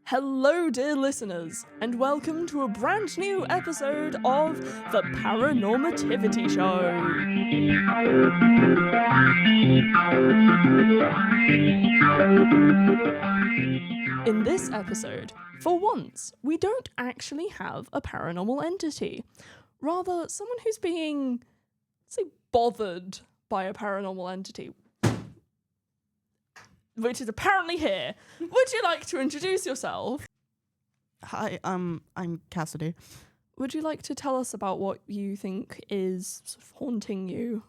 Hello, dear listeners, and welcome to a brand new episode of the Paranormativity Show. In this episode, for once, we don't actually have a paranormal entity. Rather, someone who's being, say, bothered by a paranormal entity, which is apparently here. Would you like to introduce yourself? Hi, I'm Cassidy. Would you like to tell us about what you think is sort of haunting you?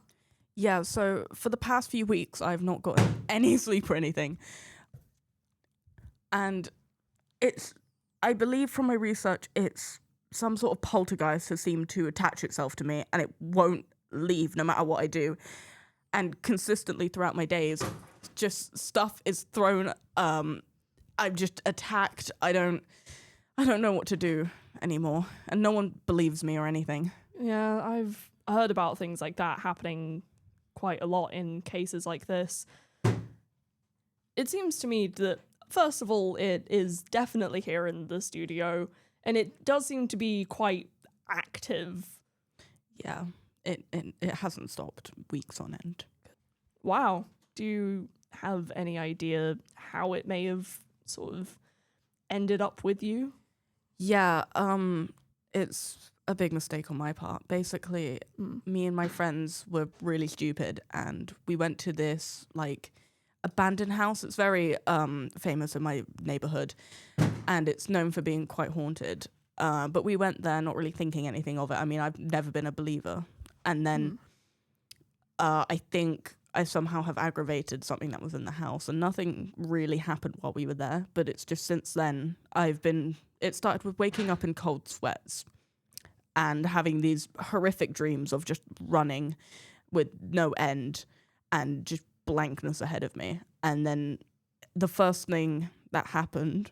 Yeah, so for the past few weeks, I've not gotten any sleep or anything. And I believe from my research, it's some sort of poltergeist has seemed to attach itself to me and it won't leave no matter what I do. And consistently throughout my days, just stuff is thrown. I'm just attacked. I don't know what to do anymore, and no one believes me or anything. Yeah, I've heard about things like that happening quite a lot in cases like this. It seems to me that, first of all, it is definitely here in the studio, and it does seem to be quite active. Yeah, it hasn't stopped weeks on end. Wow. Do you have any idea how it may have sort of ended up with you? Yeah, it's a big mistake on my part. Basically, me and my friends were really stupid, and we went to this, like, abandoned house. It's very famous in my neighborhood, and it's known for being quite haunted. But we went there not really thinking anything of it. I mean, I've never been a believer. And then I think I somehow have aggravated something that was in the house, and nothing really happened while we were there. But it's just since then it started with waking up in cold sweats and having these horrific dreams of just running with no end and just blankness ahead of me. And then the first thing that happened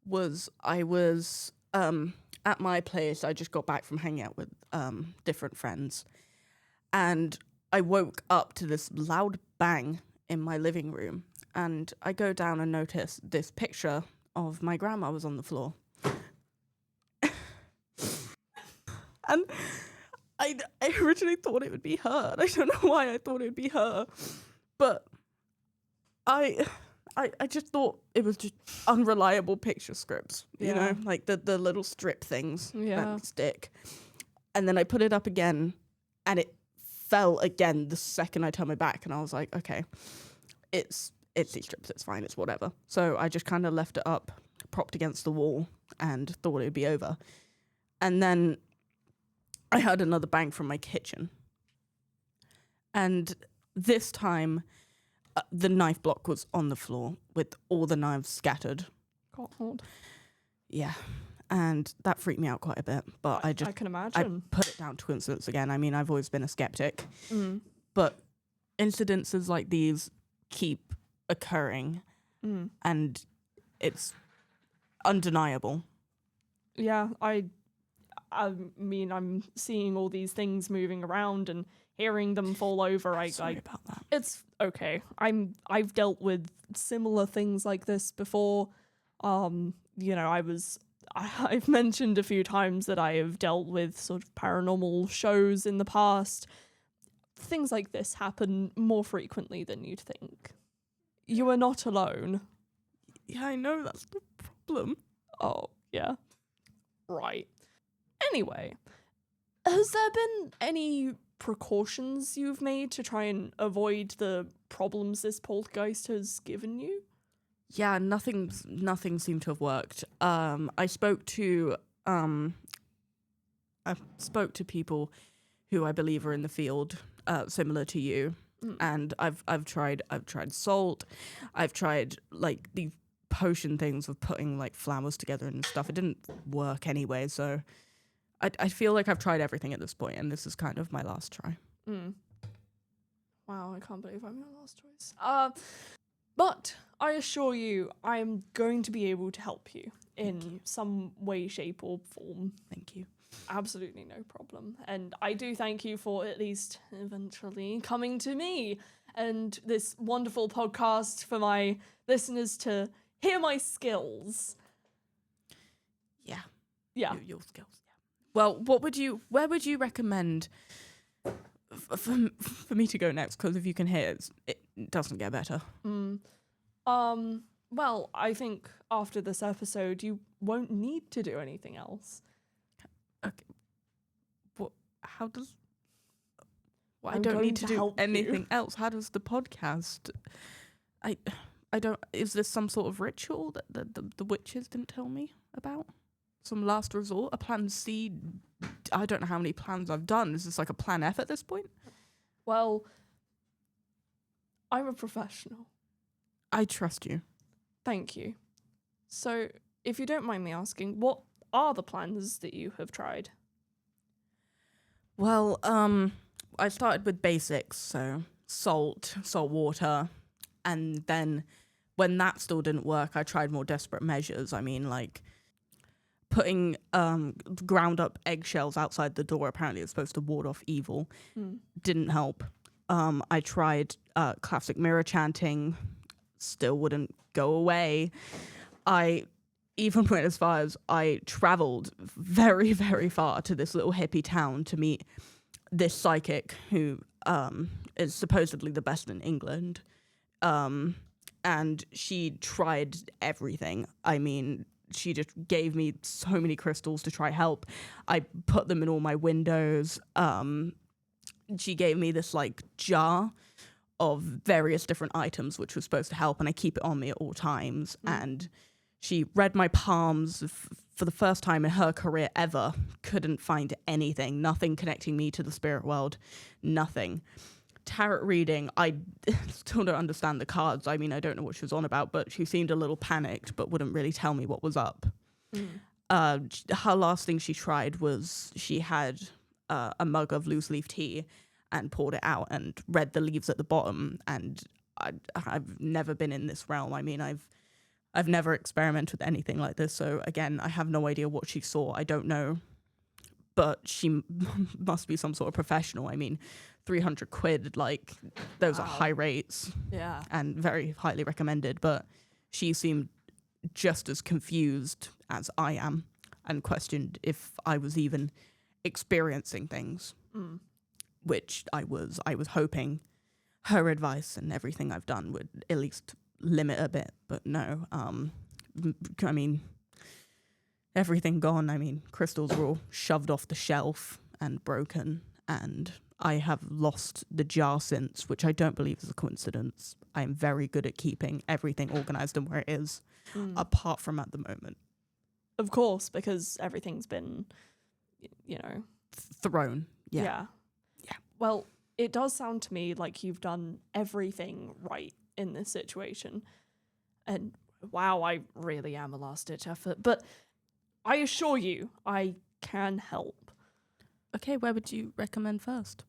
was I was at my place. I just got back from hanging out with different friends, and I woke up to this loud bang in my living room, and I go down and notice this picture of my grandma was on the floor. And I originally thought it would be her. I don't know why I thought it would be her, but I just thought it was just unreliable picture scripts, you know, like the little strip things that stick. And then I put it up again, and it fell again the second I turned my back, and I was like, okay, it's these strips, it's fine, it's whatever. So I just kind of left it up, propped against the wall, and thought it would be over. And then I heard another bang from my kitchen. And this time, the knife block was on the floor with all the knives scattered. God. Yeah. And that freaked me out quite a bit. But I can imagine. I put it down to coincidence again. I mean, I've always been a skeptic. But incidences like these keep occurring. And it's undeniable. Yeah, I mean, I'm seeing all these things moving around and hearing them fall over. Sorry about that. It's okay. I've dealt with similar things like this before. You know, I've mentioned a few times that I have dealt with sort of paranormal shows in the past. Things like this happen more frequently than you'd think. You are not alone. Yeah, I know, that's the problem. Oh, yeah. Right. Anyway, has there been any precautions you've made to try and avoid the problems this poltergeist has given you? Yeah, nothing seemed to have worked. I spoke to people who I believe are in the field, similar to you, and I've tried salt, I've tried like these potion things of putting like flowers together and stuff. It didn't work anyway, so I feel like I've tried everything at this point, and this is kind of my last try. Wow, I can't believe I'm your last choice. But I assure you, I'm going to be able to help you in some way, shape, or form. Thank you. Absolutely no problem. And I do thank you for at least eventually coming to me and this wonderful podcast for my listeners to hear my skills. Yeah. Yeah. Your skills. Yeah. Well, where would you recommend for me to go next? Because if you can hear it doesn't get better. Well, I think after this episode, you won't need to do anything else. Okay. What? How does? Well, I I'm don't going need to do help anything you. else. How does the podcast? I don't. Is this some sort of ritual that the witches didn't tell me about? Some last resort, a plan C. I don't know how many plans I've done. Is this like a plan F at this point? Well, I'm a professional. I trust you. Thank you. So, if you don't mind me asking, what are the plans that you have tried? Well, I started with basics, so salt water, and then when that still didn't work, I tried more desperate measures. I mean, like putting ground up eggshells outside the door. Apparently, it's supposed to ward off evil. Didn't help. I tried classic mirror chanting, still wouldn't go away. I even went as far as I traveled very, very far to this little hippie town to meet this psychic who is supposedly the best in England. And she tried everything. I mean, she just gave me so many crystals to try help. I put them in all my windows. She gave me this like jar of various different items which was supposed to help, and I keep it on me at all times. And she read my palms for the first time in her career ever. Couldn't find anything, nothing connecting me to the spirit world, nothing. Tarot reading, I still don't understand the cards. I mean, I don't know what she was on about, but she seemed a little panicked, but wouldn't really tell me what was up. Her last thing she tried was she had a mug of loose leaf tea and poured it out and read the leaves at the bottom. And I've never been in this realm. I mean, I've never experimented with anything like this. So again, I have no idea what she saw. I don't know. But she must be some sort of professional. I mean, 300 quid, like, those are high rates. Yeah. And very highly recommended. But she seemed just as confused as I am and questioned if I was even experiencing things, which I was hoping her advice and everything I've done would at least limit a bit. But no, I mean, everything gone. I mean, crystals were all shoved off the shelf and broken, and I have lost the jar since, which I don't believe is a coincidence. I am very good at keeping everything organized and where it is, apart from at the moment. Of course, because everything's been, Thrown. Yeah. Yeah. Well, it does sound to me like you've done everything right in this situation. And wow, I really am a last-ditch effort. But I assure you, I can help. Okay, where would you recommend first?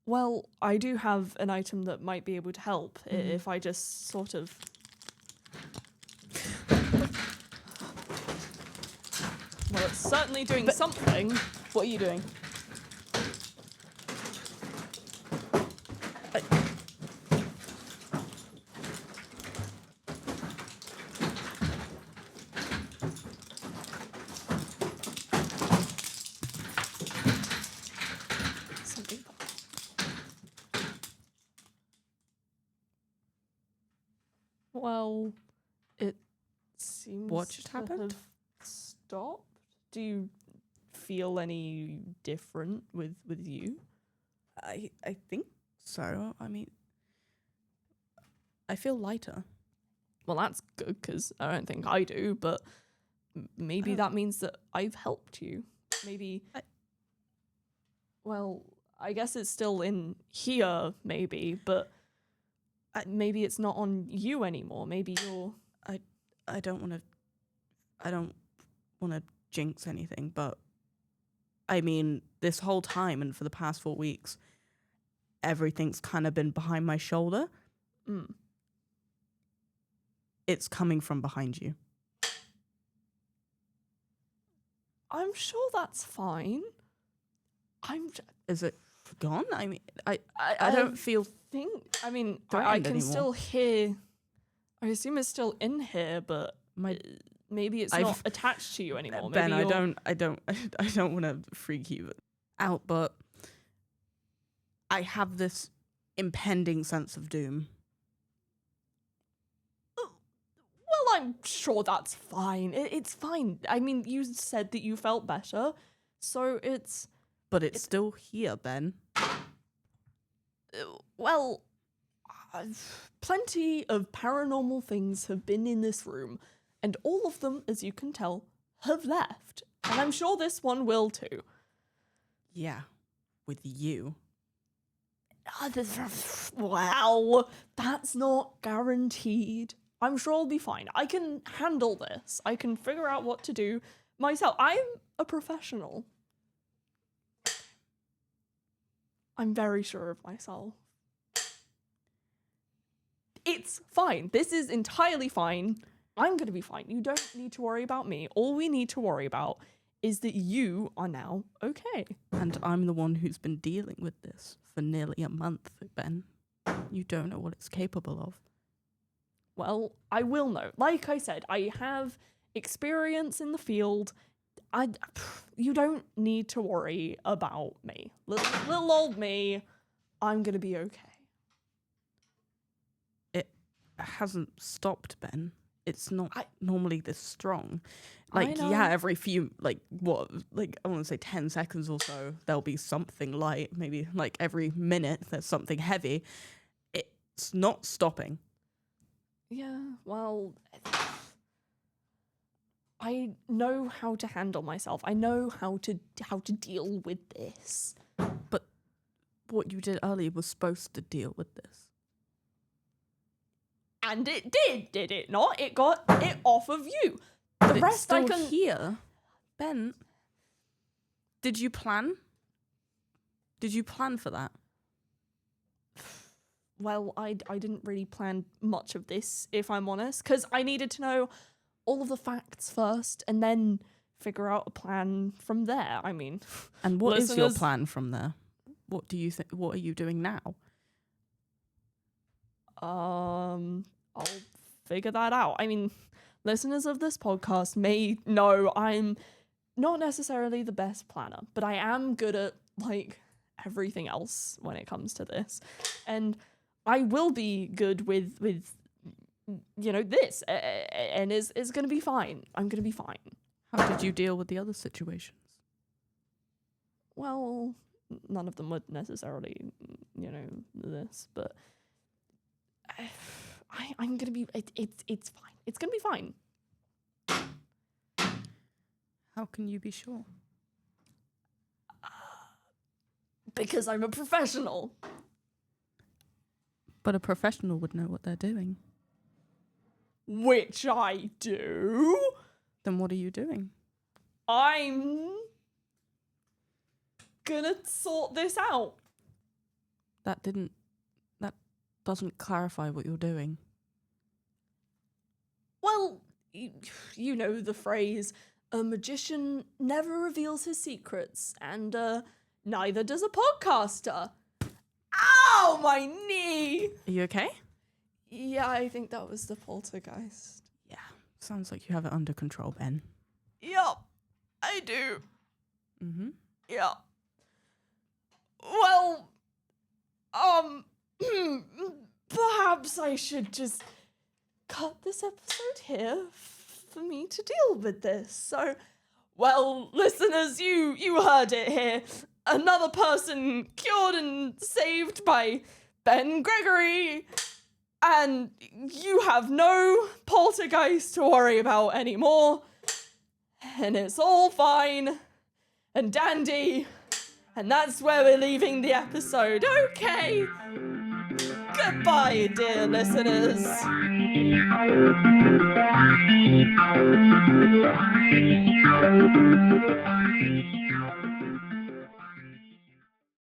Well, I do have an item that might be able to help if I just sort of... Well, it's certainly doing something. What are you doing? Something. Well, it seems What just happened? have stopped. Do you feel any different with you? I think so. I mean, I feel lighter. Well, that's good because I don't think I do, but maybe that means that I've helped you. Maybe. Well, I guess it's still in here, maybe, but maybe it's not on you anymore. Maybe you're. I don't want to jinx anything, but I mean, this whole time and for the past 4 weeks, everything's kind of been behind my shoulder. It's coming from behind you. I'm sure that's fine. Is it gone? I mean, I don't feel. I mean, I threatened can anymore. still hear. I assume it's still in here, but My maybe it's I've- not attached to you anymore. Ben, Maybe I don't want to freak you out, but I have this impending sense of doom. Well, I'm sure that's fine. It's fine. I mean, you said that you felt better, so it's... But it's still here, Ben. Well, plenty of paranormal things have been in this room, and all of them, as you can tell, have left. And I'm sure this one will too. Yeah, with you. Well, that's not guaranteed. I'm sure I'll be fine. I can handle this. I can figure out what to do myself. I'm a professional. I'm very sure of myself. It's fine. This is entirely fine. I'm going to be fine. You don't need to worry about me. All we need to worry about is that you are now okay. And I'm the one who's been dealing with this for nearly a month, Ben. You don't know what it's capable of. Well, I will know. Like I said, I have experience in the field. You don't need to worry about me. Little old me, I'm going to be okay. It hasn't stopped, Ben. It's not normally this strong. Like, yeah, every few, I want to say 10 seconds or so, there'll be something light. Maybe, every minute, there's something heavy. It's not stopping. Yeah, well, I know how to handle myself. I know how to deal with this. But what you did earlier was supposed to deal with this. And it did it not? It got it off of you. But The it's rest I still can... here. Ben, did you plan? Did you plan for that? Well, I didn't really plan much of this, if I'm honest, because I needed to know all of the facts first and then figure out a plan from there. I mean... And what is your plan from there? What do you think? What are you doing now? I'll figure that out. I mean, listeners of this podcast may know I'm not necessarily the best planner, but I am good at, everything else when it comes to this. And I will be good with this, and is going to be fine. I'm going to be fine. How did you deal with the other situations? Well, none of them were necessarily, this, but I'm going to be, it's fine. It's going to be fine. How can you be sure? Because I'm a professional. But a professional would know what they're doing. Which I do. Then what are you doing? I'm gonna sort this out. That doesn't clarify what you're doing. Well, you know the phrase, a magician never reveals his secrets, and neither does a podcaster. Ow, my knee! Are you okay? Yeah, I think that was the poltergeist. Yeah, sounds like you have it under control, Ben. Yup, I do. Mm-hmm. Yeah. Well, perhaps I should just cut this episode here for me to deal with this. So, well, listeners, you heard it here. Another person cured and saved by Ben Gregory. And you have no poltergeist to worry about anymore. And it's all fine and dandy. And that's where we're leaving the episode. Okay. Goodbye, dear listeners.